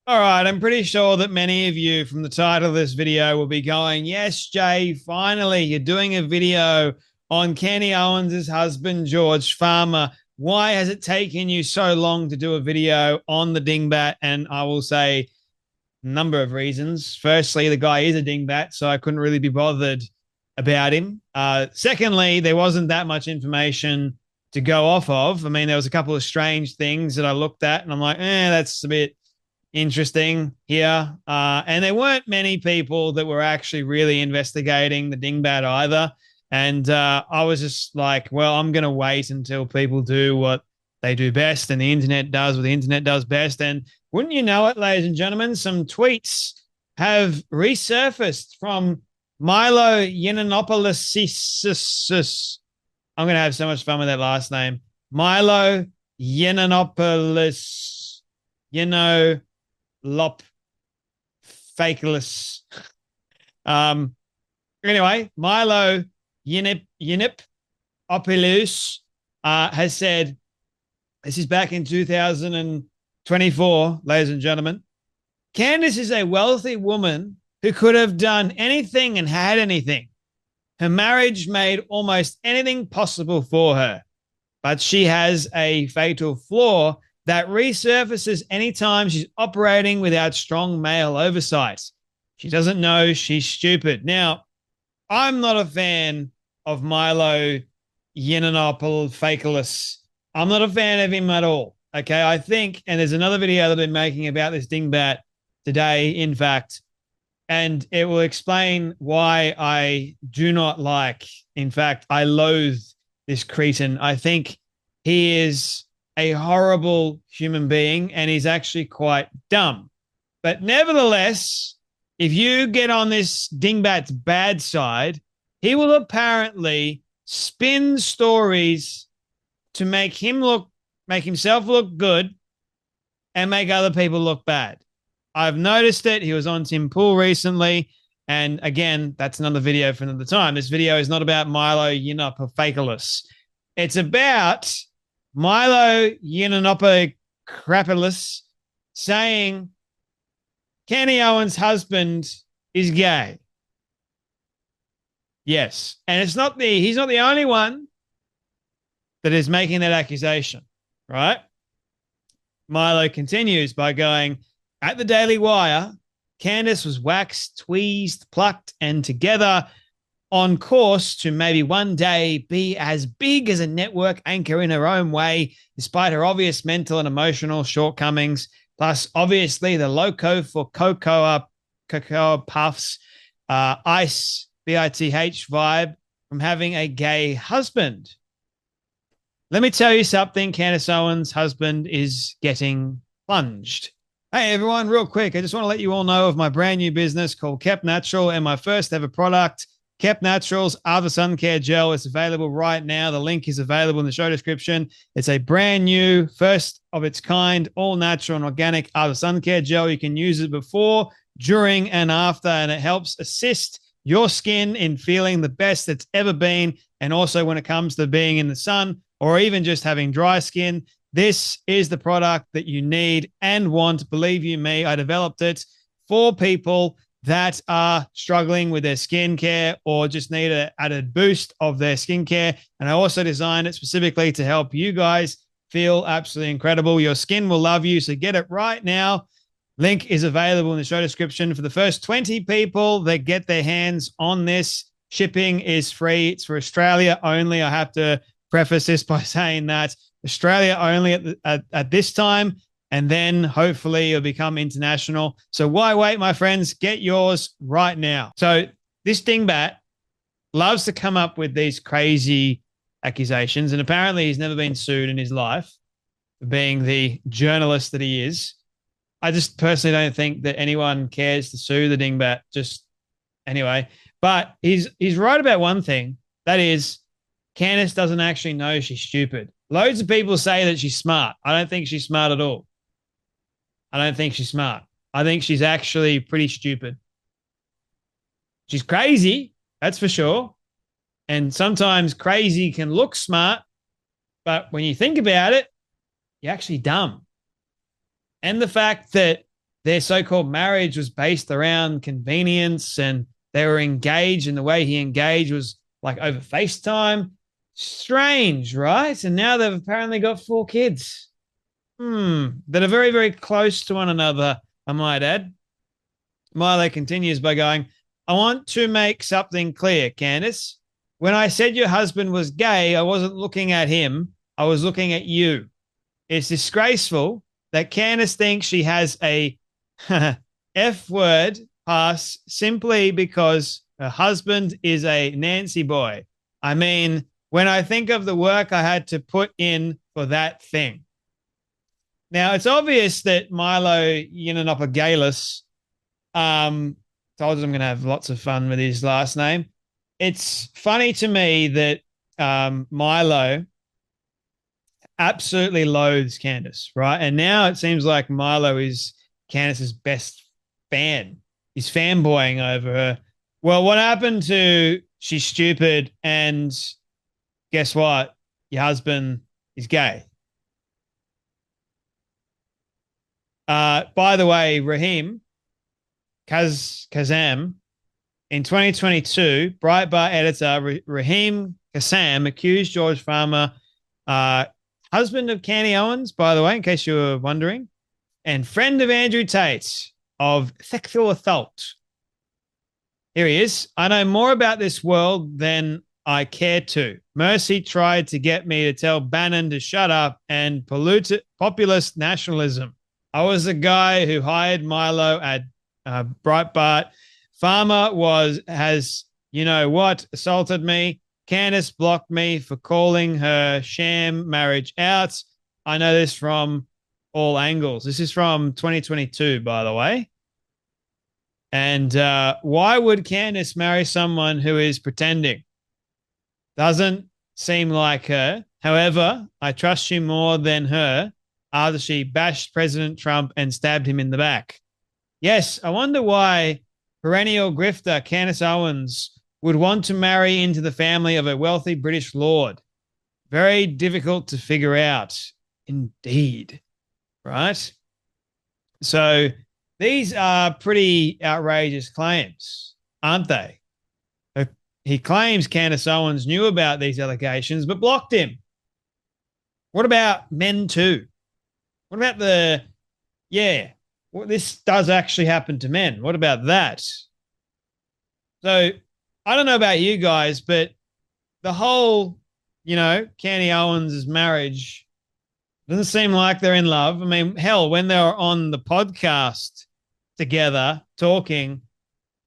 All right, I'm pretty sure that many of you from the title of this video will be going, yes, Jay, finally, you're doing a video on Kenny Owens' husband, George Farmer. Why has it taken you so long to do a video on the dingbat? And I will say a number of reasons. Firstly, the guy is a dingbat, so I couldn't really be bothered about him. Secondly, there wasn't that much information to go off of. I mean, there was a couple of strange things that I looked at, and I'm like, that's a bit interesting here. And there weren't many people that were actually really investigating the dingbat either. And I was just like, well, I'm going to wait until people do what they do best and the internet does what the internet does best. And wouldn't you know it, ladies and gentlemen, some tweets have resurfaced from Milo Yiannopoulos. I'm going to have so much fun with that last name. Milo Yiannopoulos, Lop Fakeless. Anyway, Milo Yinnip Opilus has said, this is back in 2024, ladies and gentlemen. Candace is a wealthy woman who could have done anything and had anything. Her marriage made almost anything possible for her, but she has a fatal flaw that resurfaces anytime she's operating without strong male oversight. She doesn't know she's stupid. Now, I'm not a fan of Milo Yiannopoulos. I'm not a fan of him at all. Okay, I think, and there's another video that I've been making about this dingbat today, in fact, and it will explain why I do not like, in fact, I loathe this cretin. I think he is a horrible human being and he's actually quite dumb. But nevertheless, if you get on this dingbat's bad side, he will apparently spin stories to make himself look good and make other people look bad. I've noticed it. He was on Tim Pool recently. And again, that's another video for another time. This video is not about Milo Yiannopoulos. It's about Milo Yiannopoulos saying Kenny Owens' husband is gay. Yes. And he's not the only one that is making that accusation, right? Milo continues by going, at the Daily Wire, Candace was waxed, tweezed, plucked, and together on course to maybe one day be as big as a network anchor in her own way, despite her obvious mental and emotional shortcomings, plus obviously the loco for cocoa puffs, ice, BITH vibe from having a gay husband. Let me tell you something, Candace Owens' husband is getting plunged. Hey, everyone, real quick, I just want to let you all know of my brand new business called Kept Natural and my first ever product, Kept Naturals After Sun Care Gel. It's available right now. The link is available in the show description. It's a brand new, first of its kind, all natural and organic After Sun Care Gel. You can use it before, during, and after, and it helps assist your skin in feeling the best it's ever been. And also when it comes to being in the sun or even just having dry skin, this is the product that you need and want. Believe you me, I developed it for people that are struggling with their skincare or just need an added boost of their skincare. And I also designed it specifically to help you guys feel absolutely incredible. Your skin will love you, so get it right now. Link is available in the show description. For the first 20 people that get their hands on this, shipping is free. It's for Australia only. I have to preface this by saying that Australia only at this time, and then hopefully it'll become international. So why wait, my friends? Get yours right now. So this dingbat loves to come up with these crazy accusations, and apparently he's never been sued in his life for being the journalist that he is. I just personally don't think that anyone cares to sue the dingbat. Just anyway, but he's right about one thing. That is, Candace doesn't actually know she's stupid. Loads of people say that she's smart. I don't think she's smart at all. I don't think she's smart. I think she's actually pretty stupid. She's crazy, that's for sure. And sometimes crazy can look smart, but when you think about it, you're actually dumb. And the fact that their so-called marriage was based around convenience and they were engaged, and the way he engaged was like over FaceTime. Strange, right? And now they've apparently got 4 kids. That are very, very close to one another, I might add. Milo continues by going, I want to make something clear, Candace. When I said your husband was gay, I wasn't looking at him. I was looking at you. It's disgraceful that Candace thinks she has a F word pass simply because her husband is a Nancy boy. I mean, when I think of the work I had to put in for that thing. Now, it's obvious that Milo Yiannopoulos told us I'm going to have lots of fun with his last name. It's funny to me that Milo absolutely loathes Candace, right? And now it seems like Milo is Candace's best fan. He's fanboying over her. Well, what happened to she's stupid and guess what? Your husband is gay. By the way, Raheem Kazam, in 2022, Breitbart editor Raheem Kassam accused George Farmer, husband of Candace Owens, by the way, in case you were wondering, and friend of Andrew Tate, of sexual assault. Here he is. I know more about this world than I care to. Mercy tried to get me to tell Bannon to shut up and populist nationalism. I was the guy who hired Milo at Breitbart. Farmer has, assaulted me. Candace blocked me for calling her sham marriage out. I know this from all angles. This is from 2022, by the way. And why would Candace marry someone who is pretending? Doesn't seem like her. However, I trust you more than her after she bashed President Trump and stabbed him in the back. Yes, I wonder why perennial grifter Candace Owens would want to marry into the family of a wealthy British lord. Very difficult to figure out, indeed, right? So these are pretty outrageous claims, aren't they? He claims Candace Owens knew about these allegations but blocked him. What about men too? What about this does actually happen to men. What about that? So I don't know about you guys, but the whole, Candace Owens' marriage doesn't seem like they're in love. I mean, hell, when they were on the podcast together talking,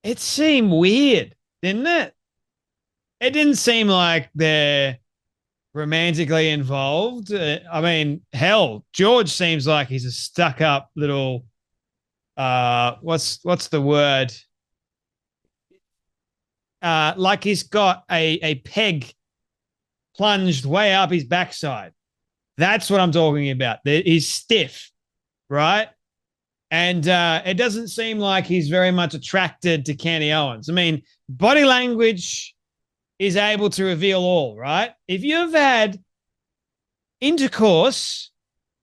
it seemed weird, didn't it? It didn't seem like they're romantically involved. I mean, hell, George seems like he's a stuck-up little what's the word? Like he's got a peg plunged way up his backside. That's what I'm talking about. He's stiff, right? And it doesn't seem like he's very much attracted to Candace Owens. I mean, body language is able to reveal all, right? If you've had intercourse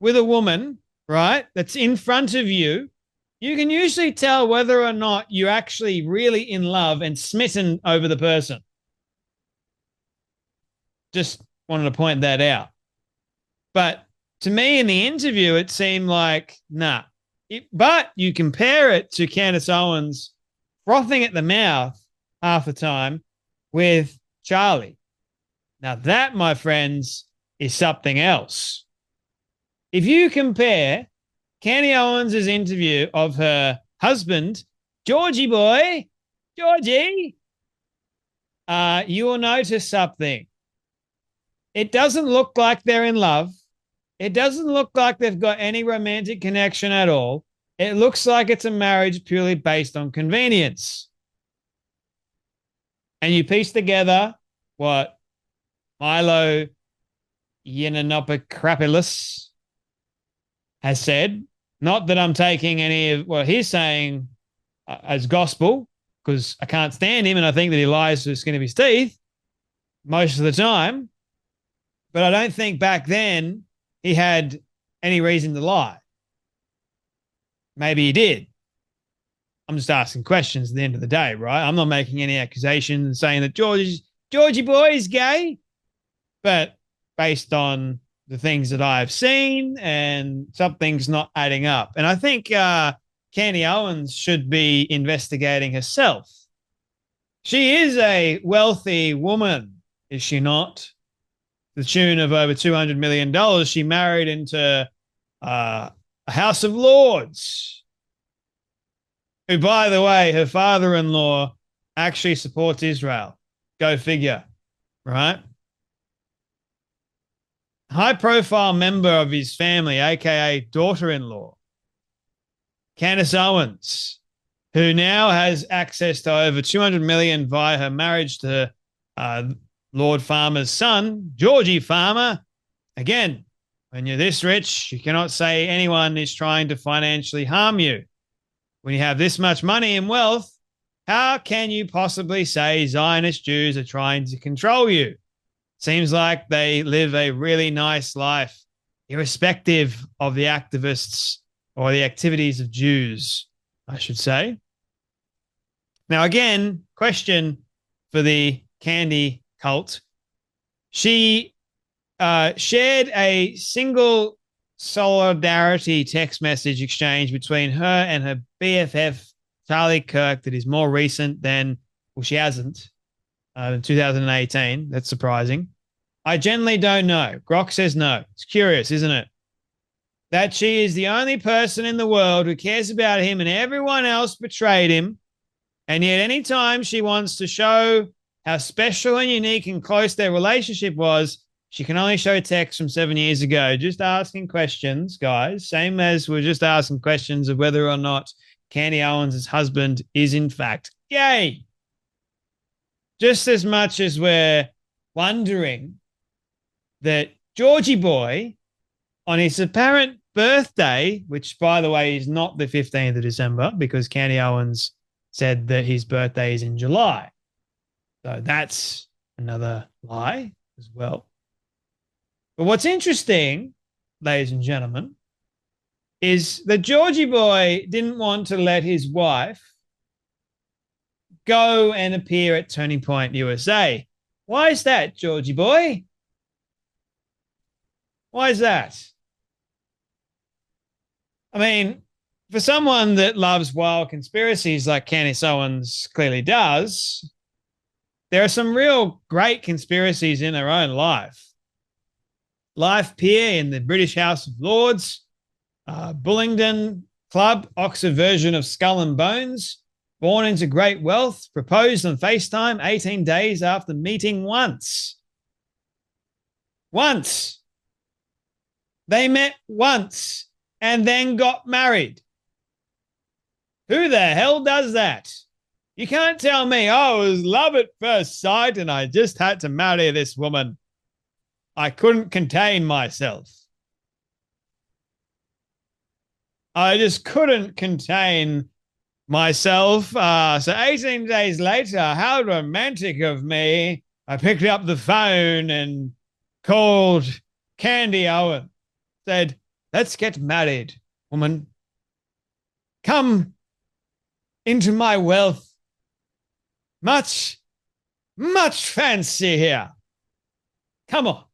with a woman, right, that's in front of you, you can usually tell whether or not you're actually really in love and smitten over the person. Just wanted to point that out. But to me in the interview, it seemed like, nah. But you compare it to Candace Owens frothing at the mouth half the time with Charlie. Now that, my friends, is something else. If you compare Candace Owens' interview of her husband, Georgie boy, Georgie, you will notice something. It doesn't look like they're in love. It doesn't look like they've got any romantic connection at all. It looks like it's a marriage purely based on convenience. And you piece together what Milo Yiannopoulos has said. Not that I'm taking any of what he's saying as gospel, because I can't stand him and I think that he lies to the skin of his teeth most of the time. But I don't think back then he had any reason to lie. Maybe he did. I'm just asking questions at the end of the day, right? I'm not making any accusations and saying that Georgie boy is gay, but based on the things that I've seen and something's not adding up. And I think Candy Owens should be investigating herself. She is a wealthy woman, is she not? The tune of over $200 million. She married into a House of Lords, who, by the way, her father-in-law actually supports Israel. Go figure, right? High-profile member of his family, aka daughter-in-law, Candace Owens, who now has access to over 200 million via her marriage to Lord Farmer's son, Georgie Farmer. Again, when you're this rich, you cannot say anyone is trying to financially harm you. When you have this much money and wealth, how can you possibly say Zionist Jews are trying to control you? Seems like they live a really nice life, irrespective of the activists or the activities of Jews, I should say. Now, again, question for the Candy cult. She shared a single solidarity text message exchange between her and her BFF, Charlie Kirk, that is more recent than, well, she hasn't, in 2018. That's surprising. I generally don't know. Grok says no. It's curious, isn't it? That she is the only person in the world who cares about him and everyone else betrayed him. And yet, anytime she wants to show how special and unique and close their relationship was, she can only show texts from 7 years ago. Just asking questions, guys. Same as we're just asking questions of whether or not Candy Owens' husband is in fact gay. Just as much as we're wondering that Georgie boy, on his apparent birthday, which, by the way, is not the 15th of December because Candy Owens said that his birthday is in July. So that's another lie as well. But what's interesting, ladies and gentlemen, is that Georgie boy didn't want to let his wife go and appear at Turning Point USA. Why is that, Georgie boy? Why is that? I mean, for someone that loves wild conspiracies like Candace Owens clearly does, there are some real great conspiracies in her own life. Life peer in the British House of Lords, Bullingdon Club, Oxford version of Skull and Bones, born into great wealth, proposed on FaceTime 18 days after meeting once. Once. They met once and then got married. Who the hell does that? You can't tell me, oh, it was love at first sight and I just had to marry this woman. I couldn't contain myself. I just couldn't contain myself. So 18 days later, how romantic of me. I picked up the phone and called Candy Owens. Said, let's get married, woman. Come into my wealth. Much, much fancy here. Come on.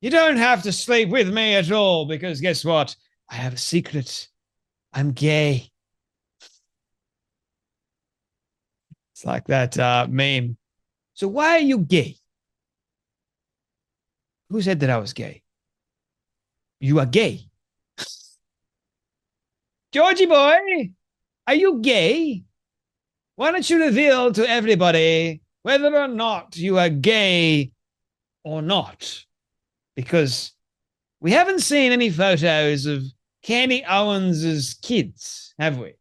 You don't have to sleep with me at all because guess what? I have a secret. I'm gay. It's like that meme. So why are you gay? Who said that I was gay? You are gay. Georgie boy, are you gay? Why don't you reveal to everybody whether or not you are gay or not? Because we haven't seen any photos of Candy Owens' kids, have we?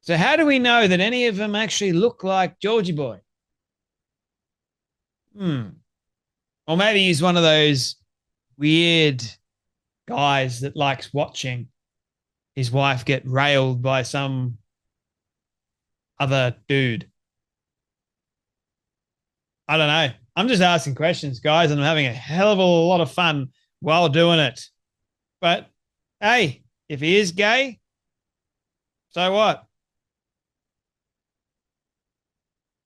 So how do we know that any of them actually look like Georgie boy? Or maybe he's one of those weird guys that likes watching his wife get railed by some other dude. I don't know. I'm just asking questions, guys, and I'm having a hell of a lot of fun while doing it. But Hey, if he is gay, so what?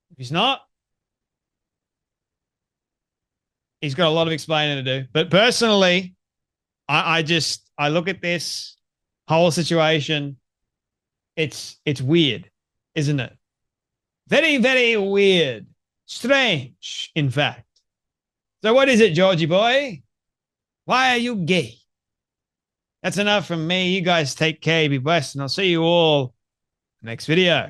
If he's not, he's got a lot of explaining to do. But personally, I look at this whole situation. It's weird, isn't it? Very, very weird. Strange, in fact. So what is it, Georgie boy? Why are you gay? That's enough from me. You guys take care, be blessed, and I'll see you all next video.